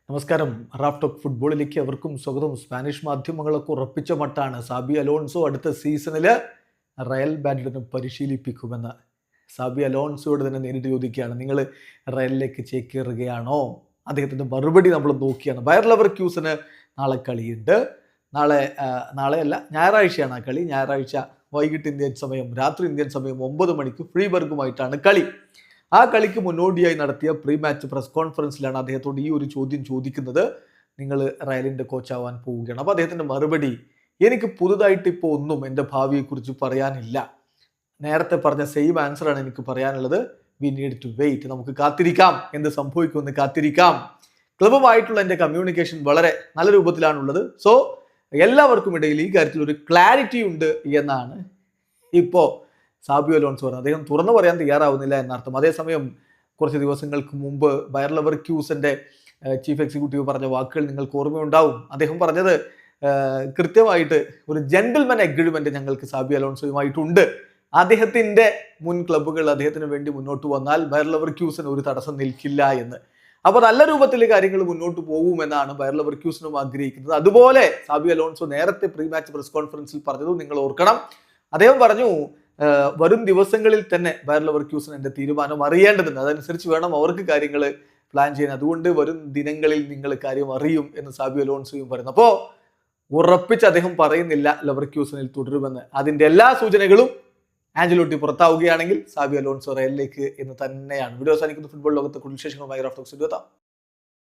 നമസ്കാരം. Raf talk ഫുട്ബോളിലേക്ക് അവർക്കും സ്വാഗതം. സ്പാനിഷ് മാധ്യമങ്ങളൊക്കെ ഉറപ്പിച്ച മട്ടാണ് സാബി അലോൺസോ അടുത്ത സീസണിൽ റയൽ മാഡ്രിഡിനെ പരിശീലിപ്പിക്കുമെന്ന്. സാബി അലോൺസോയോട് തന്നെ നേരിട്ട് ചോദിക്കുകയാണ്, നിങ്ങൾ റയലിലേക്ക് ചേക്കേറുകയാണോ? അദ്ദേഹത്തിൻ്റെ മറുപടി നമ്മൾ നോക്കിയാണ്. ബയർ ലെവർക്യൂസന് നാളെ കളിയുണ്ട്. നാളെയല്ല, ഞായറാഴ്ചയാണ് ആ കളി. ഞായറാഴ്ച വൈകിട്ട് ഇന്ത്യൻ സമയം, രാത്രി ഇന്ത്യൻ സമയം 9 മണിക്ക് ഫ്രീബർഗുമായിട്ടാണ് കളി. ആ കളിക്ക് മുന്നോടിയായി നടത്തിയ പ്രീ മാച്ച് പ്രസ് കോൺഫറൻസിലാണ് അദ്ദേഹത്തോട് ഈ ഒരു ചോദ്യം ചോദിക്കുന്നത്, നിങ്ങൾ റയലിൻ്റെ കോച്ചാവാൻ പോവുകയാണ്. അപ്പോൾ അദ്ദേഹത്തിൻ്റെ മറുപടി, എനിക്ക് പുതുതായിട്ട് ഇപ്പോൾ ഒന്നും എൻ്റെ ഭാവിയെക്കുറിച്ച് പറയാനില്ല. നേരത്തെ പറഞ്ഞ സെയിം ആൻസറാണ് എനിക്ക് പറയാനുള്ളത്. We need to wait. നമുക്ക് കാത്തിരിക്കാം, എന്ത് സംഭവിക്കുമെന്ന് കാത്തിരിക്കാം. ക്ലബുമായിട്ടുള്ള എൻ്റെ കമ്മ്യൂണിക്കേഷൻ വളരെ നല്ല രൂപത്തിലാണുള്ളത്. സോ എല്ലാവർക്കും ഇടയിൽ ഈ കാര്യത്തിൽ ഒരു ക്ലാരിറ്റി ഉണ്ട് എന്നാണ് ഇപ്പോൾ സാബി അലോൺസോ പറഞ്ഞത്. അദ്ദേഹം തുറന്നു പറയാൻ തയ്യാറാവുന്നില്ല എന്നർത്ഥം. അതേസമയം കുറച്ച് ദിവസങ്ങൾക്ക് മുമ്പ് ബയർ ലെവർക്യൂസന്റെ ചീഫ് എക്സിക്യൂട്ടീവ് പറഞ്ഞ വാക്കുകൾ നിങ്ങൾക്ക് ഓർമ്മയുണ്ടാവും. അദ്ദേഹം പറഞ്ഞത് കൃത്യമായിട്ട് ഒരു ജെന്റിൽമാൻ അഗ്രിമെന്റ് ഞങ്ങൾക്ക് സാബി അലോൺസോയുമായിട്ടുണ്ട്. അദ്ദേഹത്തിന്റെ മുൻ ക്ലബ്ബുകൾ അദ്ദേഹത്തിന് വേണ്ടി മുന്നോട്ട് വന്നാൽ ബയർ ലെവർക്യൂസന് ഒരു തടസ്സം നിൽക്കില്ല എന്ന്. അപ്പോൾ നല്ല രൂപത്തിൽ കാര്യങ്ങൾ മുന്നോട്ട് പോകുമെന്നാണ് ബയർ ലെവർക്യൂസനും ആഗ്രഹിക്കുന്നത്. അതുപോലെ സാബി അലോൺസോ നേരത്തെ പ്രീ മാച്ച് പ്രസ് കോൺഫറൻസിൽ പറഞ്ഞതും നിങ്ങൾ ഓർക്കണം. അദ്ദേഹം പറഞ്ഞു, വരും ദിവസങ്ങളിൽ തന്നെ ബയർ ലെവർക്യൂസൻ എൻ്റെ തീരുമാനം അറിയേണ്ടതുണ്ട്, അതനുസരിച്ച് വേണം അവർക്ക് കാര്യങ്ങൾ പ്ലാൻ ചെയ്യാൻ. അതുകൊണ്ട് വരും ദിനങ്ങളിൽ നിങ്ങൾ കാര്യം അറിയും എന്ന് സാബി അലോൺസോയും പറയുന്നു. അപ്പോൾ ഉറപ്പിച്ച് അദ്ദേഹം പറയുന്നില്ല ലെവർക്യൂസനിൽ തുടരുമെന്ന്. അതിൻ്റെ എല്ലാ സൂചനകളും ആഞ്ചലോട്ടി പുറത്താവുകയാണെങ്കിൽ സാബി അലോൺസോ റയലിലേക്ക് എന്ന് തന്നെയാണ്. വീഡിയോ അവസാനിക്കുന്ന ഫുട്ബോൾ ലോകത്തെ കൂടുതൽ വിശേഷങ്ങളുമായി റാഫ് ടോക്സ് എത്താം.